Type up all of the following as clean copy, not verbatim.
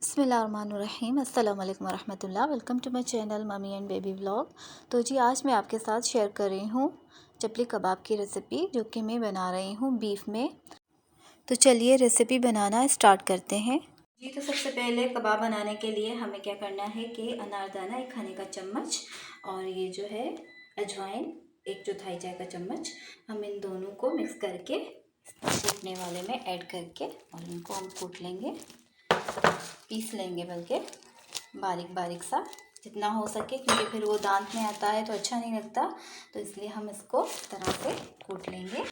बिस्मिल्लाहिर्रहमानिर्रहीम अस्सलाम वालेकुम वरहमतुल्लाह। Welcome to my channel mummy and baby vlog. तो जी आज मैं आपके साथ शेयर कर रही हूँ चपली कबाब की रेसिपी, जो कि मैं बना रही हूँ बीफ में। तो चलिए रेसिपी बनाना स्टार्ट करते हैं। जी तो सबसे पहले कबाब बनाने के लिए हमें क्या करना है कि अनारदाना 1 खाने का चम्मच और ये जो है अजवाइन 1/4 चाय का चम्मच, हम इन दोनों को मिक्स करके कूटने वाले में ऐड करके और इनको हम कूट लेंगे, पीस लेंगे, बल्कि बारीक बारीक सा जितना हो सके, क्योंकि फिर वो दांत में आता है तो अच्छा नहीं लगता। तो इसलिए हम इसको इस तरह से कूट लेंगे।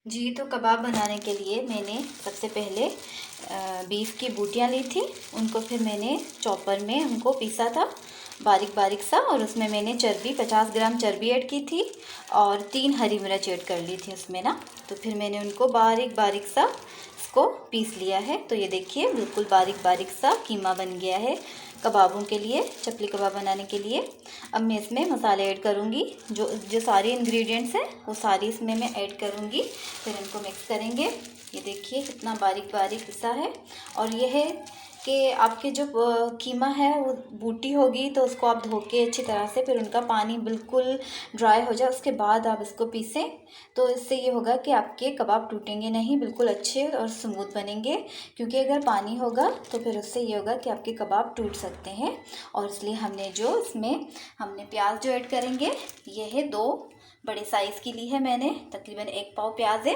जी तो कबाब बनाने के लिए मैंने सबसे पहले बीफ की बूटियाँ ली थी, उनको फिर मैंने चॉपर में उनको पीसा था बारीक बारीक सा, और उसमें मैंने चर्बी 50 ग्राम चर्बी ऐड की थी और 3 हरी मिर्च ऐड कर ली थी उसमें ना। तो फिर मैंने उनको बारीक बारीक सा इसको पीस लिया है। तो ये देखिए बिल्कुल बारीक बारीक सा कीमा बन गया है कबाबों के लिए, चपली कबाब बनाने के लिए। अब मैं इसमें मसाले ऐड करूँगी, जो जो सारे इंग्रेडिएंट्स हैं वो सारी इसमें मैं ऐड करूँगी। फिर इनको मिक्स करेंगे। ये देखिए कितना बारीक बारीक पिसा है। और ये है कि आपके जो कीमा है वो बूटी होगी तो उसको आप धो के अच्छी तरह से, फिर उनका पानी बिल्कुल ड्राई हो जाए उसके बाद आप इसको पीसें। तो इससे ये होगा कि आपके कबाब टूटेंगे नहीं, बिल्कुल अच्छे और स्मूथ बनेंगे। क्योंकि अगर पानी होगा तो फिर उससे ये होगा कि आपके कबाब टूट सकते हैं। और इसलिए हमने प्याज जो ऐड करेंगे, ये है 2 बड़े साइज़ की ली है मैंने, तकरीबन 1 पाव प्याज है।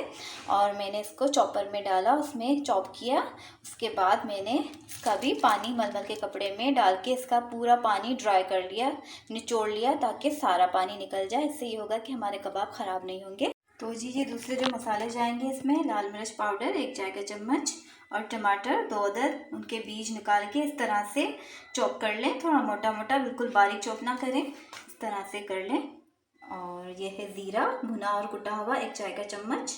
और मैंने इसको चॉपर में डाला, उसमें चॉप किया। उसके बाद मैंने इसका भी पानी मलमल के कपड़े में डाल के इसका पूरा पानी ड्राई कर लिया, निचोड़ लिया, ताकि सारा पानी निकल जाए। इससे ये होगा कि हमारे कबाब ख़राब नहीं होंगे। तो जी ये दूसरे जो मसाले जाएंगे इसमें, लाल मिर्च पाउडर 1 चाय का चम्मच और टमाटर 2 अदद, उनके बीज निकाल के इस तरह से चॉप कर लें, थोड़ा मोटा मोटा, बिल्कुल बारीक चॉप ना करें, इस तरह से कर लें। और ये है ज़ीरा भुना और कुटा हुआ 1 चाय का चम्मच,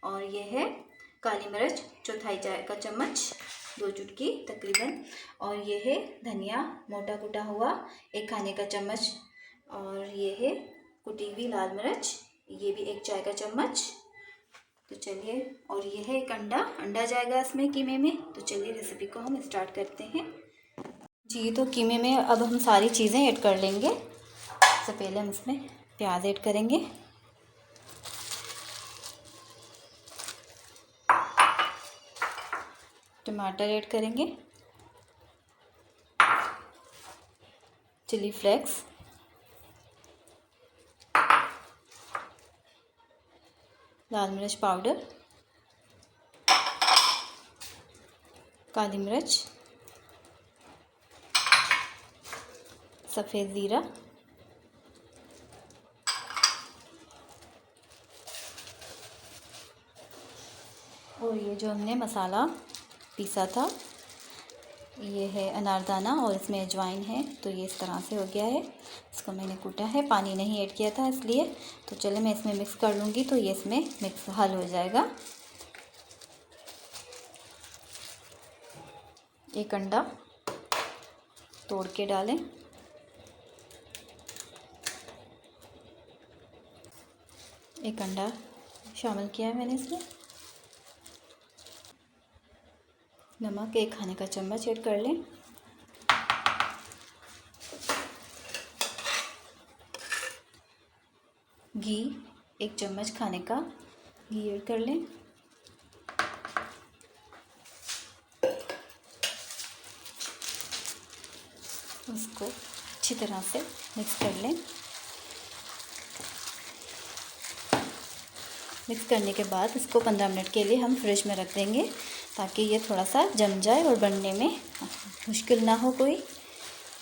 और ये है काली मिर्च 1/4 चाय का चम्मच, 2 चुटकी तकरीबन। और ये है धनिया मोटा कुटा हुआ 1 खाने का चम्मच, और ये है कुटी हुई लाल मिर्च, ये भी 1 चाय का चम्मच। तो चलिए, और ये है एक अंडा जाएगा इसमें कीमे में। तो चलिए रेसिपी को हम स्टार्ट करते हैं। जी तो कीमे में अब हम सारी चीज़ें ऐड कर लेंगे। सबसे पहले हम इसमें प्याज ऐड करेंगे, टमाटर ऐड करेंगे, चिली फ्लेक्स, लाल मिर्च पाउडर, काली मिर्च, सफ़ेद ज़ीरा, और ये जो हमने मसाला पीसा था, ये है अनारदाना और इसमें अजवाइन है। तो ये इस तरह से हो गया है, इसको मैंने कूटा है, पानी नहीं ऐड किया था इसलिए। तो चलिए मैं इसमें मिक्स कर लूँगी, तो ये इसमें मिक्स हल हो जाएगा। एक अंडा तोड़ के डालें, एक अंडा शामिल किया है मैंने इसमें। नमक 1 खाने का चम्मच ऐड कर लें, घी 1 चम्मच खाने का घी ऐड कर लें, उसको अच्छी तरह से मिक्स कर लें। मिक्स करने के बाद इसको 15 मिनट के लिए हम फ्रिज में रख देंगे, ताकि ये थोड़ा सा जम जाए और बनने में मुश्किल ना हो, कोई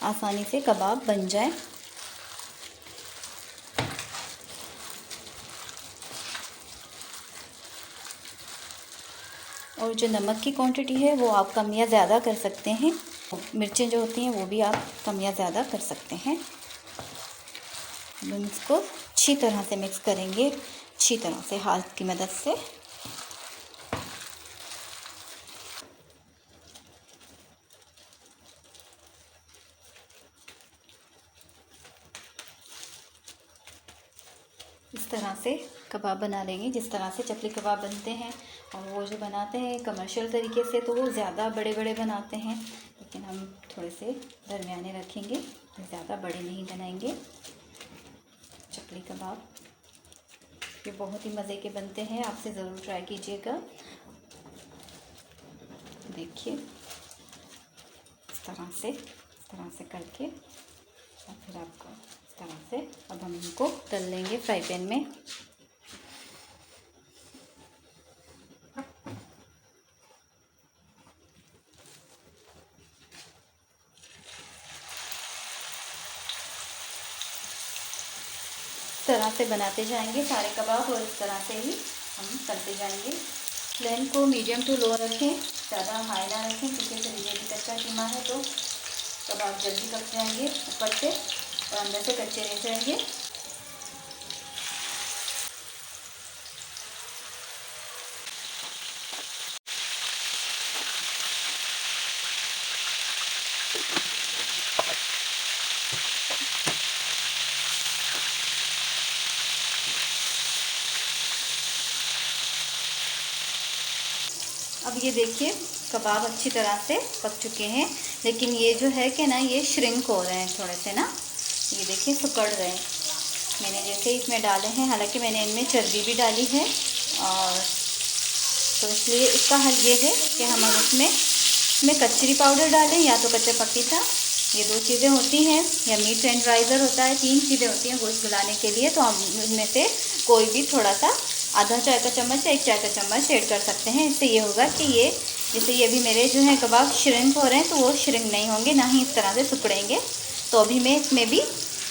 आसानी से कबाब बन जाए। और जो नमक की क्वांटिटी है वो आप कम या ज़्यादा कर सकते हैं, मिर्चें जो होती हैं वो भी आप कम या ज़्यादा कर सकते हैं। हम इसको अच्छी तरह से मिक्स करेंगे, अच्छी तरह से हाथ की मदद से। इस तरह से कबाब बना लेंगे जिस तरह से चपली कबाब बनते हैं। और वो जो बनाते हैं कमर्शियल तरीके से तो वो ज़्यादा बड़े बड़े बनाते हैं, लेकिन हम थोड़े से दरमियाने रखेंगे, ज़्यादा बड़े नहीं बनाएंगे। चपली कबाब ये बहुत ही मज़े के बनते हैं, आपसे ज़रूर ट्राई कीजिएगा। देखिए इस तरह से करके, और फिर आपको इस तरह से अब हम इनको तल लेंगे फ्राई पैन में। इस तरह से बनाते जाएंगे सारे कबाब और इस तरह से ही हम तलते जाएंगे। फ्लेम को मीडियम टू लो रखें, ज़्यादा हाई ना रखें, क्योंकि फिर ये भी कच्चा कीमा है तो कबाब जल्दी पक जाएंगे ऊपर से और अंदर से कच्चे रह जाएंगे। अब ये देखिए कबाब अच्छी तरह से पक चुके हैं, लेकिन ये जो है कि ना ये श्रिंक हो रहे हैं थोड़े से ना, ये देखिए सिकुड़ रहे हैं। मैंने जैसे इसमें डाले हैं, हालांकि मैंने इनमें चर्बी भी डाली है, और तो इसलिए इसका हल ये है कि हम इसमें कचरी पाउडर डालें या तो कच्चा पपीता, ये 2 चीज़ें होती हैं, या मीट टेंडराइज़र होता है, 3 चीज़ें होती हैं गोश्त गलाने के लिए। तो हम इनमें से कोई भी थोड़ा सा आधा चाय का चम्मच या 1 चाय का चम्मच ऐड कर सकते हैं। इससे ये होगा कि ये जैसे ये भी मेरे जो है कबाब श्रिंक हो रहे हैं तो वो श्रिंक नहीं होंगे, ना ही इस तरह से सिकुड़ेंगे। तो अभी मैं इसमें भी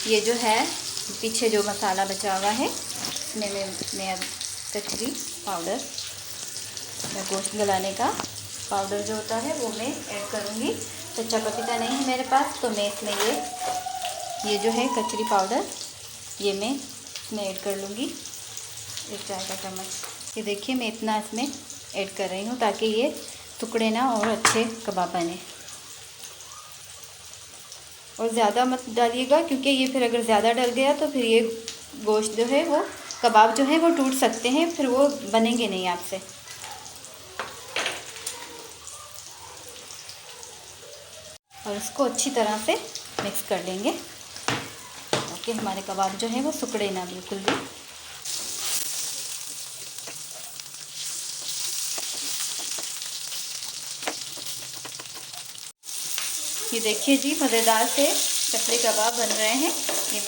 ये जो है पीछे जो मसाला बचा हुआ है इसमें मैं अब कचरी पाउडर या गोश्त गलाने का पाउडर जो होता है वो मैं ऐड करूँगी। कच्चा पपीता नहीं है मेरे पास, तो मैं इसमें ये जो है कचरी पाउडर ये मैं इसमें ऐड कर लूँगी, 1 चाय का चम्मच। ये देखिए मैं इतना इसमें ऐड कर रही हूँ ताकि ये टुकड़े ना और अच्छे कबाब बने। और ज़्यादा मत डालिएगा, क्योंकि ये फिर अगर ज़्यादा डल गया तो फिर ये गोश्त जो है वो कबाब जो है वो टूट सकते हैं, फिर वो बनेंगे नहीं आपसे। और इसको अच्छी तरह से मिक्स कर लेंगे ताकि हमारे कबाब जो है वो सिकुड़े ना बिल्कुल भी। ये देखिए जी मज़ेदार से चपली कबाब बन रहे हैं। ये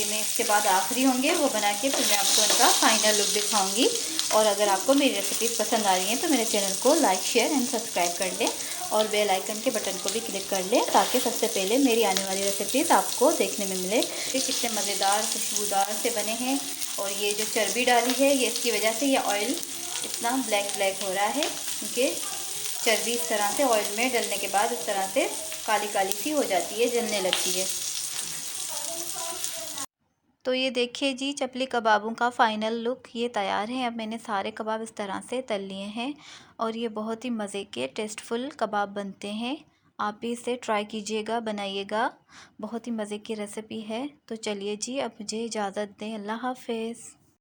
मैं इसके बाद आखिरी होंगे वो बना के फिर मैं आपको इनका फाइनल लुक दिखाऊंगी। और अगर आपको मेरी रेसिपीज़ पसंद आ रही हैं तो मेरे चैनल को लाइक शेयर एंड सब्सक्राइब कर लें और बेल आइकन के बटन को भी क्लिक कर लें ताकि सबसे पहले मेरी आने वाली रेसिपीज़ आपको देखने में मिले। ये कितने मज़ेदार खुशबूदार से बने हैं। और ये जो चर्बी डाली है ये इसकी वजह से ये ऑयल इतना ब्लैक ब्लैक हो रहा है, क्योंकि चर्बी इस तरह से ऑयल में डलने के बाद इस तरह से काली काली सी हो जाती है, जलने लगती है। तो ये देखिए जी चपली कबाबों का फ़ाइनल लुक ये तैयार है। अब मैंने सारे कबाब इस तरह से तल लिए हैं और ये बहुत ही मज़े के टेस्टफुल कबाब बनते हैं। आप भी इसे ट्राई कीजिएगा, बनाइएगा, बहुत ही मज़े की रेसिपी है। तो चलिए जी अब मुझे इजाज़त दें, अल्लाह हाफ़िज़।